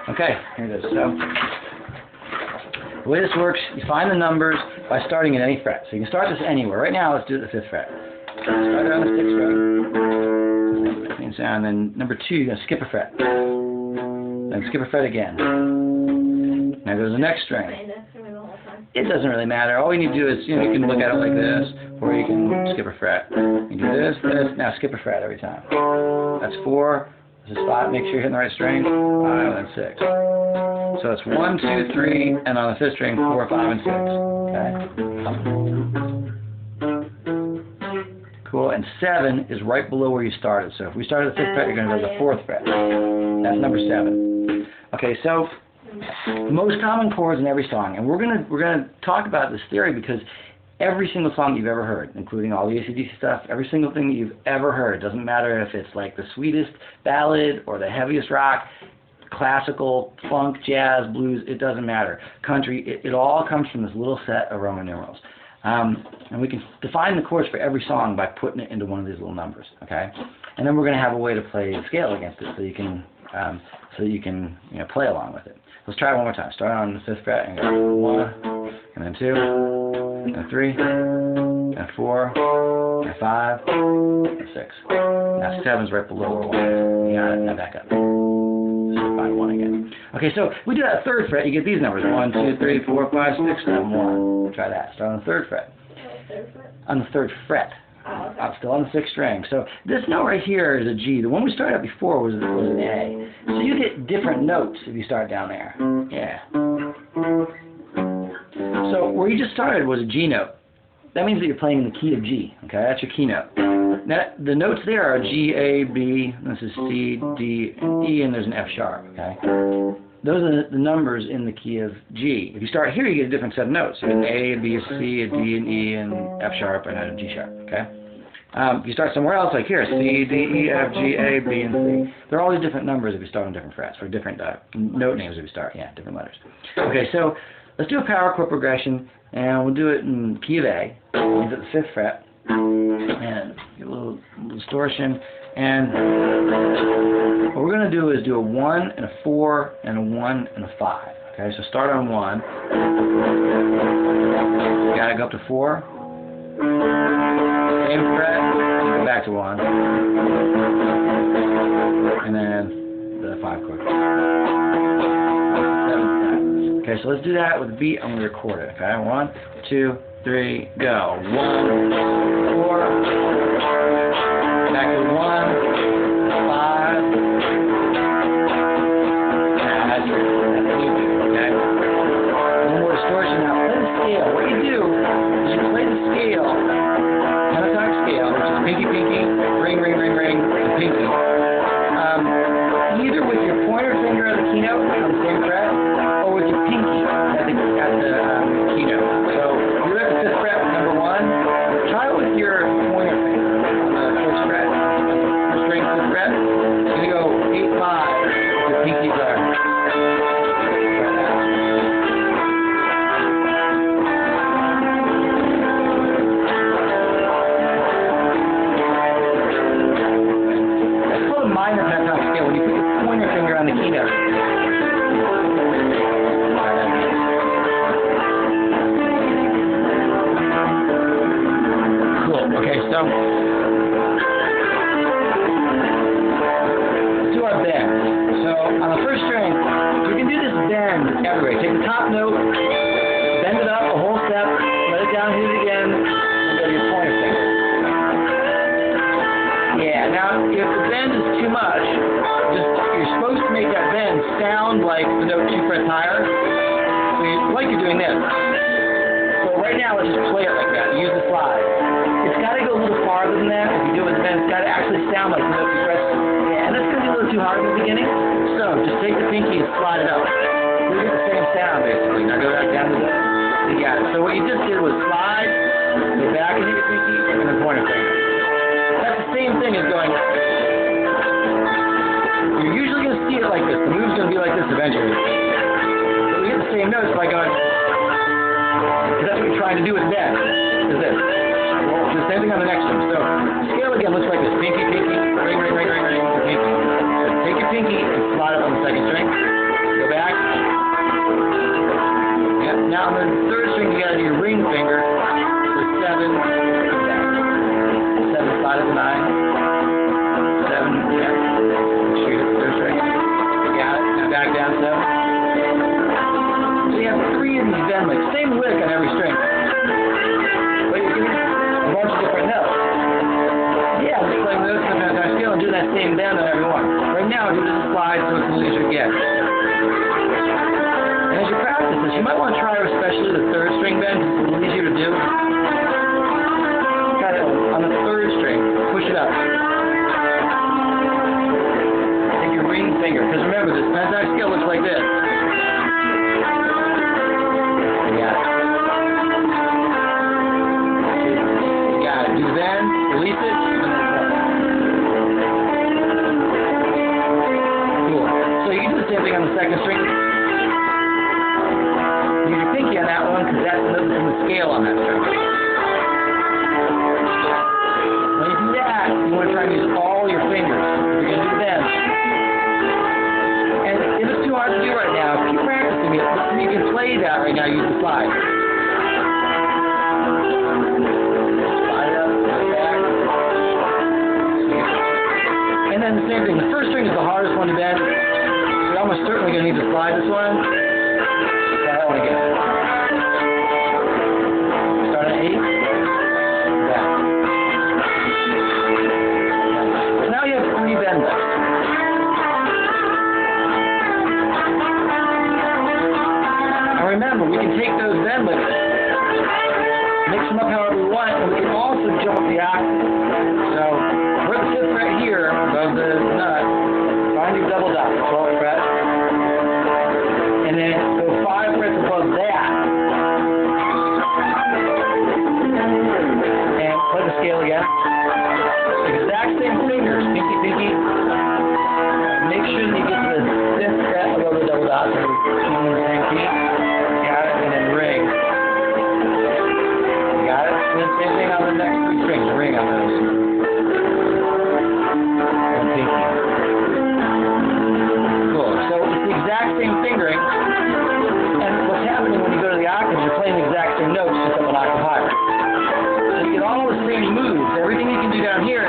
Okay, here it is. So, the way this works, you find the numbers by starting at any fret. So you can start this anywhere. Right now, let's do it at the 5th fret. Start it on the 6th fret. And then number 2, you're going to skip a fret. Then skip a fret again. Now go to the next string. It doesn't really matter. All you need to do is, you can look at it like this, or you can skip a fret. You do this, now skip a fret every time. That's 4. This is 5. Make sure you're hitting the right string. 5 and 6. So it's 1, 2, 3, and on the 5th string, 4, 5, and 6. Okay. Cool. And 7 is right below where you started. So if we started at the 5th fret, you're going to go to the 4th fret. That's number 7. Okay. So the most common chords in every song, and we're gonna talk about this theory because every single song you've ever heard, including all the AC/DC stuff, every single thing that you've ever heard, doesn't matter if it's like the sweetest ballad or the heaviest rock, classical, funk, jazz, blues, it doesn't matter. Country, it all comes from this little set of Roman numerals. And we can define the chords for every song by putting it into one of these little numbers, okay? And then we're going to have a way to play the scale against it so you can play along with it. Let's try it one more time. Start on the 5th fret and go 1, and then 2, and 3, and 4, and 5, and 6. Now 7's right below where 1 is. You got it. Now back up. So find 1 again. Okay, so we do that 3rd fret. You get these numbers: 1, 2, 3, 4, 5, 6, 7, 1. Try that. Start on the 3rd fret. On the 3rd fret. I'm still on the 6th string. So this note right here is a G. The one we started at before was an A. So you get different notes if you start down there. Yeah. So where you just started was a G note. That means that you're playing in the key of G. Okay, that's your key note. Now, the notes there are G, A, B. This is C, D, and E, and there's an F sharp. Okay. Those are the numbers in the key of G. If you start here, you get a different set of notes. You get an A, a B, a C, a D, an E, and F sharp, and a G sharp. Okay. If you start somewhere else, like here, C, D, E, F, G, A, B, and C. They're all these different numbers if you start on different frets, or different note names if you start. Yeah, different letters. Okay, so let's do a power chord progression, and we'll do it in key of A. Means at the 5th fret, and get a little distortion. And what we're going to do is do a 1 and a 4 and a 1 and a 5. Okay, so start on 1. You got to go up to 4. Same fret, go back to 1. And then the 5 chord. 7. Okay, so let's do that with a beat. I'm going to record it. Okay, 1, 2, 3, go. 1, 4. Back to 1, 5. That's it. Okay? One more distortion now. Play the scale. What you do is you play the scale, pentatonic scale, which is pinky, pinky, ring, ring, ring, ring, and pinky. Either with your pointer finger on the keynote on the same fret, or with your pinky at the keynote. So you're at the 5th fret with number 1. Try it with your pointer finger on the 1st fret. String 5th fret. It's going to go 8, 5 with your pinky there. That's called a minor pentatonic scale when you put your pointer finger on the keynote. Cool. Okay, so let's do our bend. So on the 1st string, you can do this bend everywhere. Take the top note, bend it up a whole step, let it down, hit it again, and go to your pointer finger. Yeah, now if the bend is too much, you're supposed to make that bend sound like the note 2 frets higher. So you're doing this. So right now, let's just play it like that. Use the slide. It's got to go a little farther than that. If you do it with the bend, it's got to actually sound like the note 2 frets. Yeah, and that's going to be a little too hard in the beginning. So just take the pinky and slide it up. You get the same sound, basically. Now go back down to the... You got it. So what you just did was slide, go back and hit your pinky, and then pointer finger. That's the same thing as going... You're usually going to see it like this. The move's going to be like this eventually. But we get the same notes by going... Because that's what you're trying to do with bend, is this. Well, the same thing on the next one. So the scale again looks like this. Pinky, pinky, ring, ring, ring, ring, ring, pinky. So take your pinky and slide it on the 2nd string. So you have 3 of these bend licks, same lick on every string, but you're doing a bunch of different notes. Yeah, just playing notes on the pentatonic scale and doing that same bend on every one. Right now, do this slide so it's an easier get. And as you practice this, you might want to try especially the 3rd string bend. It's a little easier to do. Kind of on the 3rd string, push it up. Take your ring finger, because remember, this pentatonic scale looks like this. You got it. You got it. Do the bend, release it, and then cool. So you can do the same thing on the 2nd string. Use your pinky on that one, because that's in the scale on that string. When you do that, you want to try and use all your fingers. You're going to do the bend. And if it's too hard to do right now, keep practicing it. You can play that right now, use the slide. Slide it up, slide it back. And then the same thing. The 1st string is the hardest one to bend. You're almost certainly going to need to slide this one. Try that one again. Start at 8. Back. So now you have 3 bend licks. And remember, we can take those bend licks, mix them up however we want, and we can also jump the octave. So we're at the 5th fret here, above the nut. Find your double dot, 12th fret. And then go 5 frets above that. And play the scale again. Exact same fingers, pinky, pinky. Make sure that you get to the 5th fret above the double dot. So keeping the same key. Got it, and then ring. Got it? And then same thing on the next 3 strings. Ring on those. And pinky. Cool. So it's the exact same fingering. And what's happening when you go to the octave, you're playing the exact same notes, just up an octave higher. So you get all the same moves. Everything you can do down here,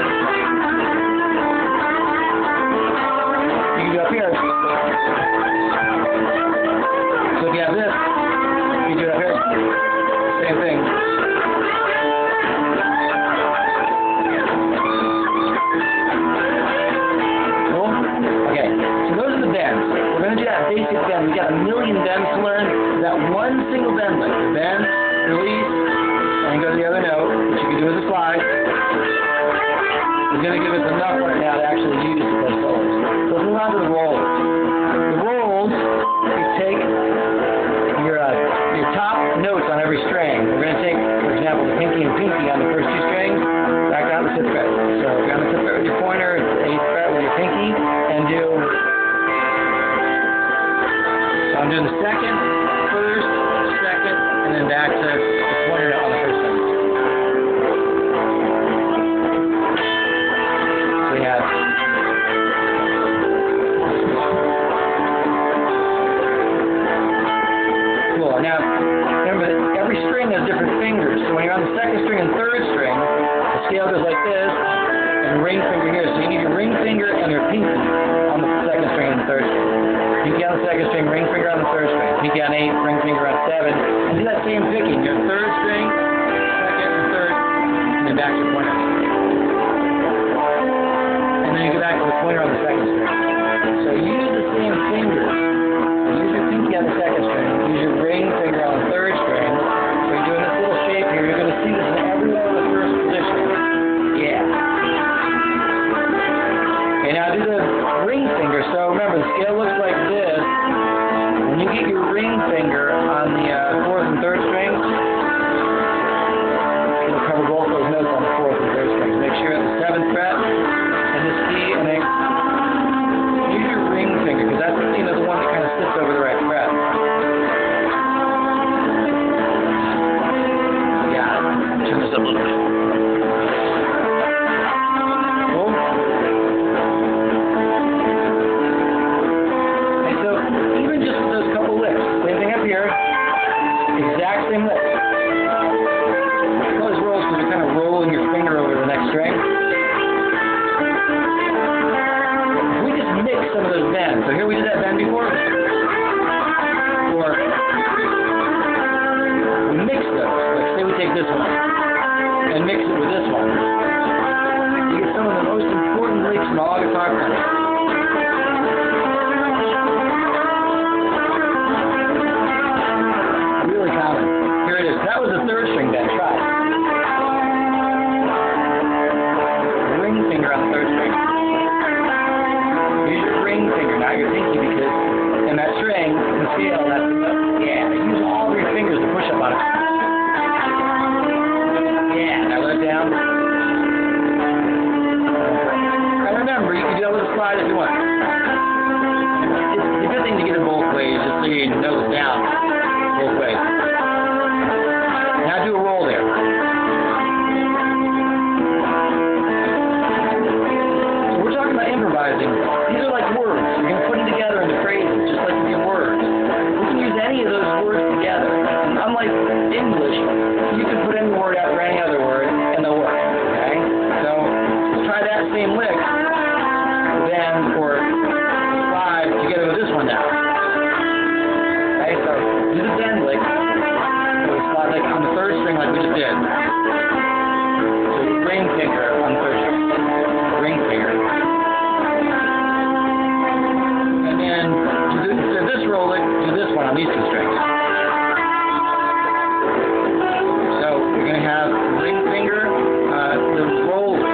you can do up here. So if you have this, you can do it up here. Same thing. Cool? Okay, so those are the bends. We're going to do that basic bend. We got a million bends to learn. That one single bend lick. The bend, release, and go to the other note, which you can do as a slide. It's going to give us enough right now to actually use to play solos. So let's move on to the rolls. The rolls, you take your top notes on every string. We're going to take, for example, the pinky and pinky on the first 2 strings, back down to the 5th fret. So if you're on the 5th fret with your pointer, 8th fret with your pinky, and do. So I'm doing the 2nd, 1st, 2nd, and then back to the pointer note on the 1st string. So we have. Cool. Now, remember that every string has different fingers. So when you're on the 2nd string and 3rd string, the scale goes like this, and ring finger here. So you need your ring finger and your pinky on the 2nd string and 3rd string. Pinky on the 2nd string, ring finger on the 3rd string. Pinky on 8, ring finger on 7. And do that same picking. Your 3rd string, 2nd and 3rd, and then back to your pointer. And then you go back to the pointer on the 2nd string. So use the same fingers. Use your pinky on the 2nd string. Use your ring finger on the 3rd string. So you're doing this little shape here. You're going to see this in every one of the first positions. Yeah. Okay, now do the ring finger. So remember, the scale looks like this. When you get your ring finger on the 4th and 3rd strings, it'll cover both those notes on the 4th and 3rd strings. Make sure you're at the 7th fret and this C, and then use your ring finger, because that's the one that kind of sits over the right fret. Got it. Turn this up a little bit. Cool. And so, even just with those couple licks, same thing up here, exact same lick. Those rolls because you're kind of rolling your finger over the next string. If we just mix some of those bends, so here we did that bend before. and mix it with this one. You get some of the most important licks in all guitar playing. Really common. Here it is. That was the third string bend. Try it. Ring finger on the third string. Use your ring finger, not your pinky, because in that string, the scale, that's the note. Yeah, use all of your fingers to push up on it. Yeah, now let it down. And remember, you can do that with a slide if you want. It's a good thing to get it both ways, just so you know it's down both ways. Now do a roll there. So we're talking about improvising. These are like words. You're going to put them together into phrases, just like you do words. We can use any of those words together. And unlike English, you can put any word after any other word, and they'll work. Okay? So try that same lick, then or slide together with this one now. Okay? So do the bend lick. So slide like on the third string, like we just did. So ring finger on the third string. Ring finger. And then instead of this roll lick, do this one on these two strings. So you're going to have ring finger, the roll lick.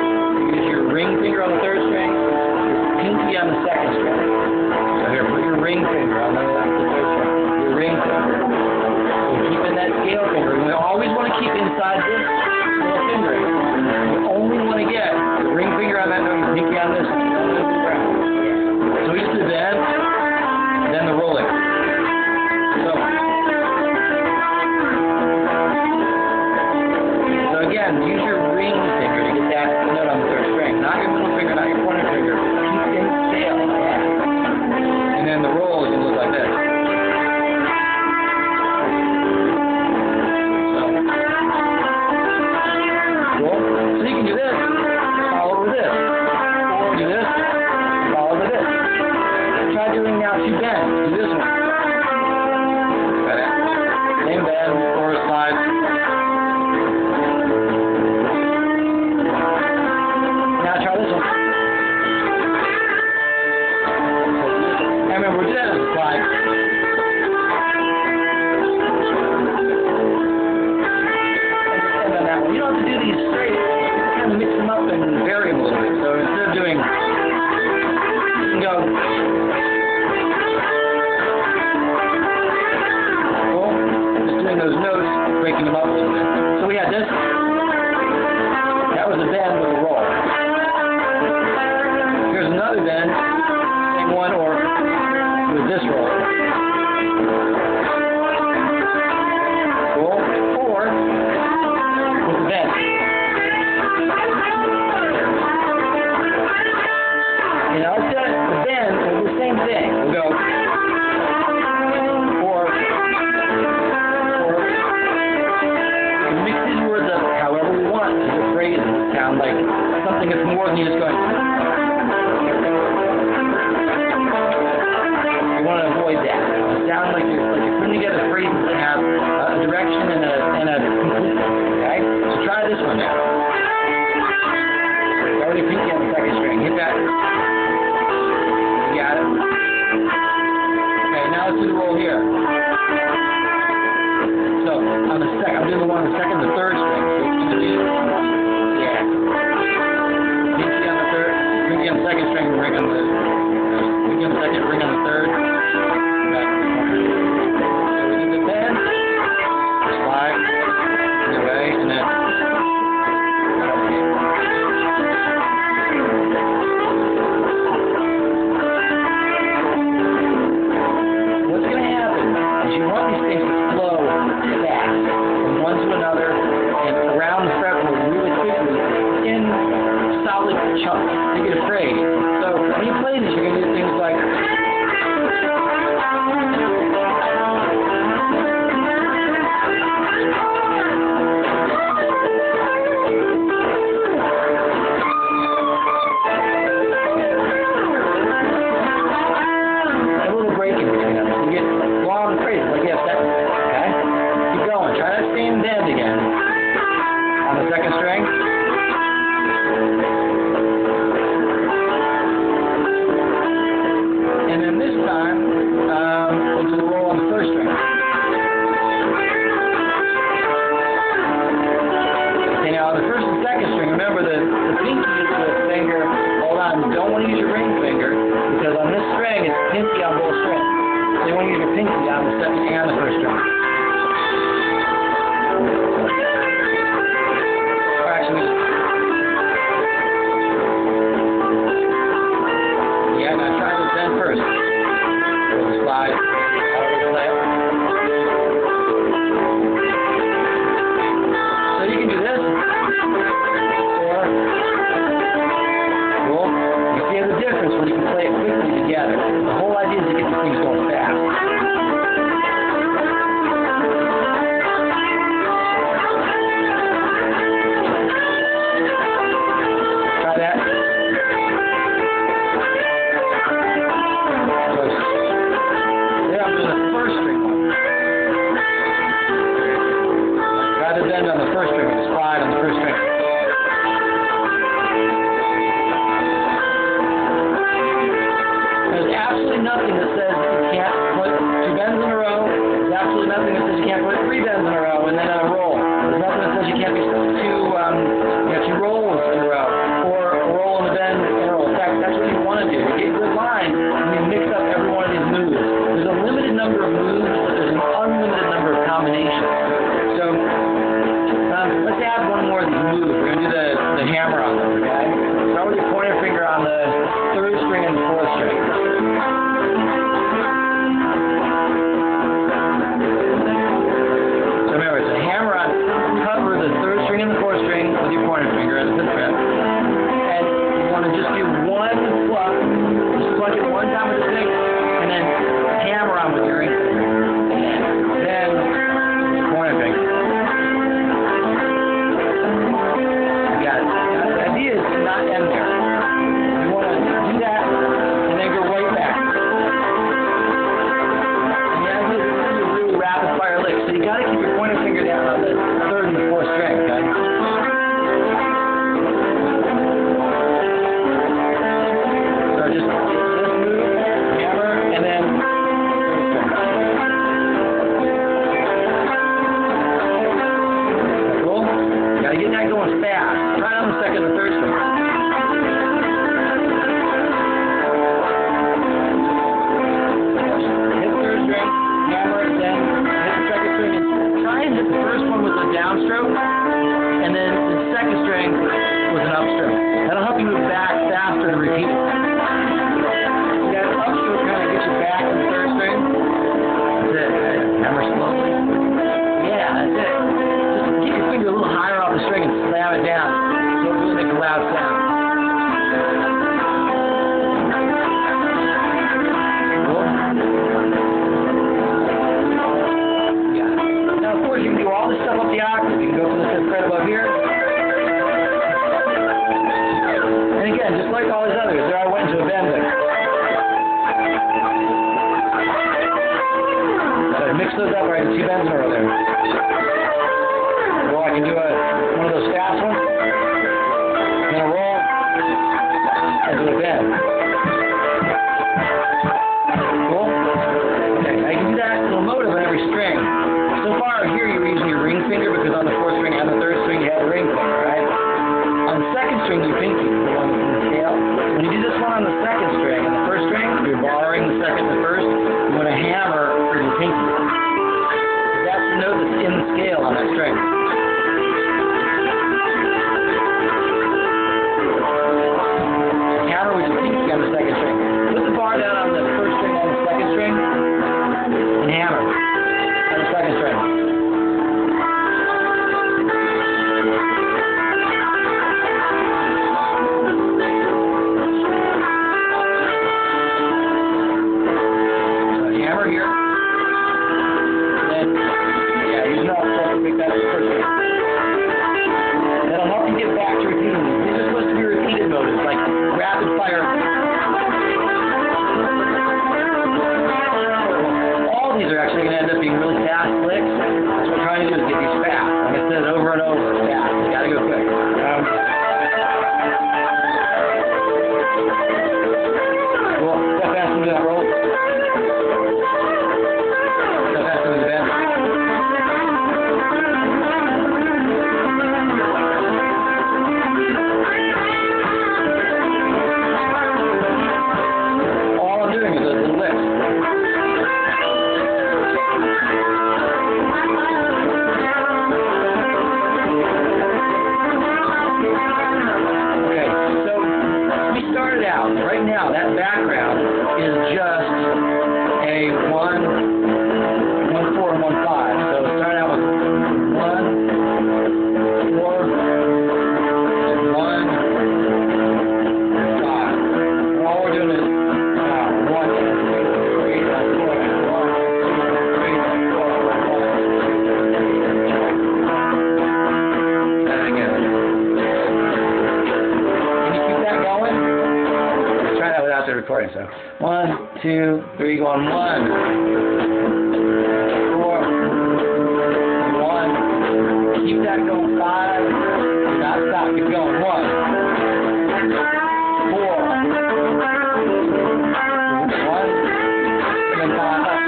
Use your ring finger on the third string, your pinky on the second string. So here, put your ring finger on the third string. Your ring finger. So keep in that scale finger. We always want to keep inside this little finger. You only want to get the ring finger on that note, your pinky on this one. So we just do that, then the rolling. So again, use your ring finger to get that note on the third string. Not your middle finger, not your pointer finger. Keep in scale. Yeah. And then the roll is going to look like this. So you can do this, follow with this. Or do this, follow with this. Try doing now two bends. Do this one. Same bend, or slide. Now try this one. And remember, we did that as a slide. And then that one. You don't have to do these straight. Kind of mix them up and vary them a little bit. So instead of doing, you can go. Cool. Just doing those notes, breaking them up a little bit. So we had this. That was a bend with a roll. Here's another bend. Same one, or with this roll. Cool. Or with the bend. You know, instead of the bend, we'll do the same thing. We'll go, or mix these words up however we want to the phrases that sound like something that's more than you just going. You want to avoid that. It sounds like you're putting together phrases that have a direction and a completeness. Okay? So try this one now. Start your pinky on the second string. Hit that. You got it? Okay, now let's do the roll here. So, on the second, I'm doing the one on the second and the third string. So it's going to be, yeah. Pinky on the third, pinky on the second string, ring on the, pinky on the second, ring on the third. Back. pinky on the second and the first string. Or actually, yeah, now try the bend first. So the slide, how do we play it? So you can do this, or, well, you see the difference when you can play it quickly together. The whole idea is to get these things going fast. Try that. There I'm doing the first string one. Try to bend on the first string, the slide on the first string. There's absolutely nothing that says you can't put 2 bends in a row. There's absolutely nothing that says you can't put 3 bends in a row and then a roll. There's nothing that says you can't do 2 rolls in a row, or a roll and a bend and a roll. In fact, that's what you want to do. You get a good line and you mix up every one of these moves. There's a limited number of moves, but there's an unlimited number of combinations. So let's add one more of these moves. We're going to do the hammer on them, okay? Start with your pointer finger on the 3rd string and the 4th string. So remember, it's a hammer on, cover the 3rd string and the 4th string with your pointer finger at the 5th fret. And you want to just do one pluck, just pluck it one time with the stick, and then hammer on with your ring finger. Then pointer finger. You got it. The idea is to not end there. You want to do that and then go right back. And the idea is this is a really rapid fire lick, so you got to keep your pointer finger down on the 3rd and the 4th string, okay? So just this move, hammer, and then cool? You got to get that going fast. Try it on the 2nd and 3rd string. Hit the 3rd string, hammer, then hit the 2nd string, and try and hit the first one with a downstroke, and then the 2nd string with an upstroke. That'll help you move back faster to repeat it. That upstroke kind of gets you back to the 3rd string. That's it. Hammer slowly. Yeah, that's it. Just get your finger a little higher off the string and slam it down. So it really makes a loud sound. Cool? Yeah. Now, of course, you can do all this stuff up the octave. You can go to the 5th fret above here. And again, just like all these others, there I went into a bend there. So I mix those up, right? 2 bends in a row there. Or I can do one of those fast ones, and then a roll, and do a bend. Cool? Okay, now you can do that little motive on every string. So far here you're using your ring finger because on the 4th string and the 3rd string you have a ring finger, right? On the 2nd string your pinky, the one that's in the scale. When you do this one on the 2nd string and the 1st string, you're borrowing the 2nd and the 1st, you want to hammer with your pinky. That's the note that's in the scale on that string. Hammer with your pinky on the 2nd string. Put the bar down on the 1st string and the 2nd string, and hammer on the 2nd string. So hammer here. Then, yeah, use an upstroke to pick that up the 1st string. That'll help you get back to repeating these. These are supposed to be repeated motives, like rapid fire. All these are actually going to end up being really fast licks. That's what we're trying to do is get these fast. Like I said, over and over, fast. You got to go quick. Cool. Step fast into that roll. a 1, 1, 4, and 1, 5. So start out with 1, 4, 1, 5. And all we're doing is 1, 2, 3, 4, 1, 2, 3, 4, 1, 2, 3. And again. Can you keep that going? Let's try that without the recording. So 1, 2, 3, going 1, 4, 1. Keep that going 5. Stop. Keep going 1, 4, 1, and then 5 up.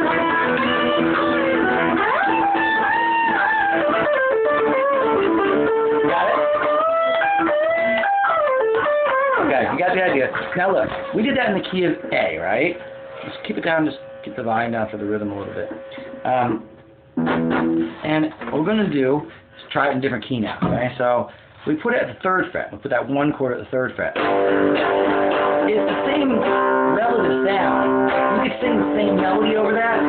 Got it? Okay, you got the idea. Now look, we did that in the key of A, right? Just keep it down, just get the volume down for the rhythm a little bit. And what we're going to do is try it in a different key now, okay? So we put it at the 3rd fret. We put that 1 chord at the 3rd fret. It's the same relative sound. You could sing the same melody over that,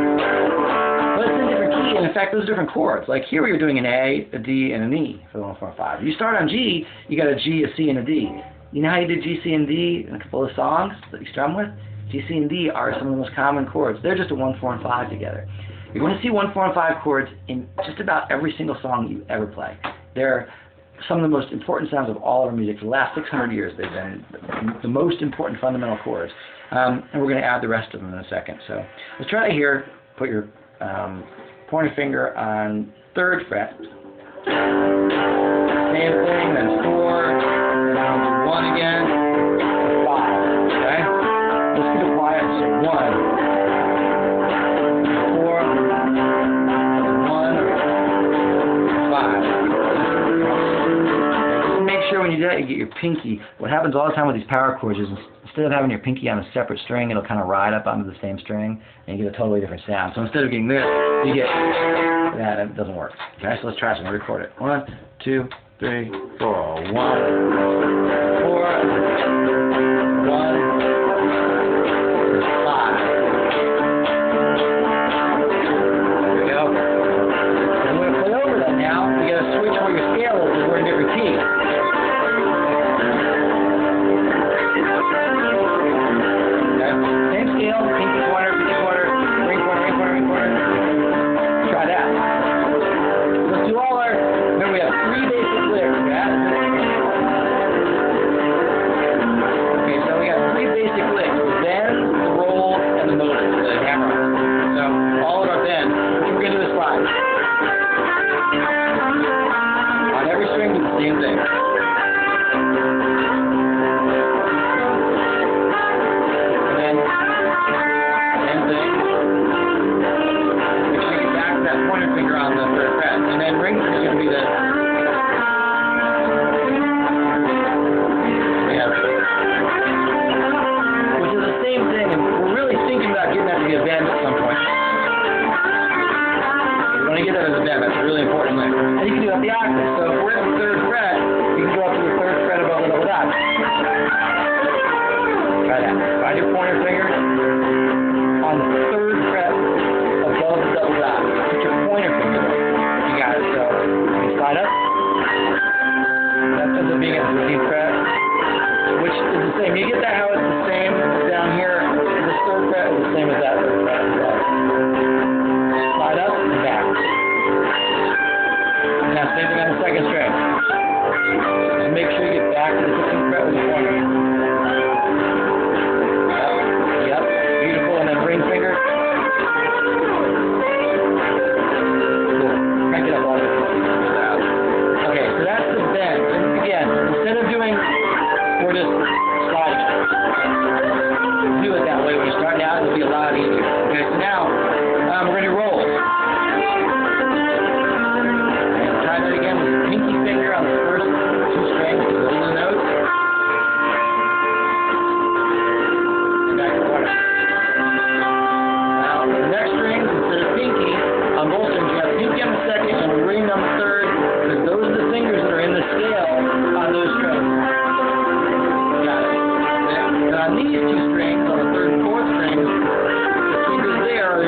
but it's in a different key, and in fact, those are different chords. Like here you're doing an A, a D, and an E for the 1, 4, and 5. You start on G, you got a G, a C, and a D. You know how you did G, C, and D in a couple of songs that you strum with? G, C, and D are some of the most common chords. They're just a 1, 4, and 5 together. You're going to see 1, 4, and 5 chords in just about every single song you ever play. They're some of the most important sounds of all of our music. For the last 600 years, they've been the most important fundamental chords. And we're going to add the rest of them in a second. So let's try to here. Put your pointer finger on 3rd fret. Same thing, then 4, down to 1 again, 5. Okay? Let's keep it quiet. So 1, 4, 1, 5. Just make sure when you do that, you get your pinky. What happens all the time with these power chords is instead of having your pinky on a separate string, it'll kind of ride up onto the same string, and you get a totally different sound. So instead of getting this, you get that, and it doesn't work. Okay, so let's try some. Record it. 1, 2, 3, 4. 1, 4, 1. Same thing. And then, same thing. Make sure you get back to that pointer finger on the 3rd fret. And then ring is going to be the... which is the same thing, and we're really thinking about getting that to be a bend at some point. You want to get that as a bend, that's a really important lick. And you can do that the octave. So if we're at the 3rd fret, you can go up to the 3rd fret above the double dot. Try that. Find your pointer finger on the 3rd fret above the double dot. Put your pointer finger there. You got it. So you slide up. That ends up being at the 15th fret, which is the same. You get that how it's the same down here. This 3rd fret is the same as that 3rd fret as well. Slide up and back. Now same thing on the 2nd string. Just make sure you get back to the 15th fret with the pointer. Yep, beautiful. And then ring finger. Cool. Crank it up a lot. Okay, so that's the bend. And again, instead of doing, we're just sliding. Do it that way when you're starting out, it'll be a lot easier. Okay, so now we're going to roll. Try that again with your pinky finger on the first 2 strings, those are the notes. And back to quarter. Now, the next strings, instead of pinky, on both strings, you have pinky on the 2nd and a ring on the 3rd, because those are the fingers that are in the scale on those strings. Got it. And on these 2 strings, on the 3rd and 4th strings, the fingers there are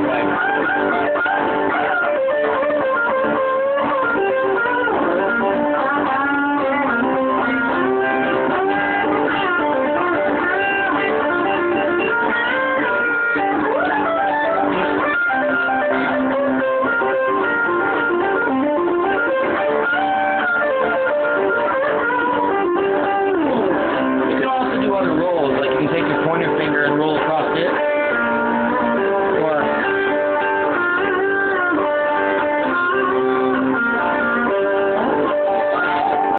Right.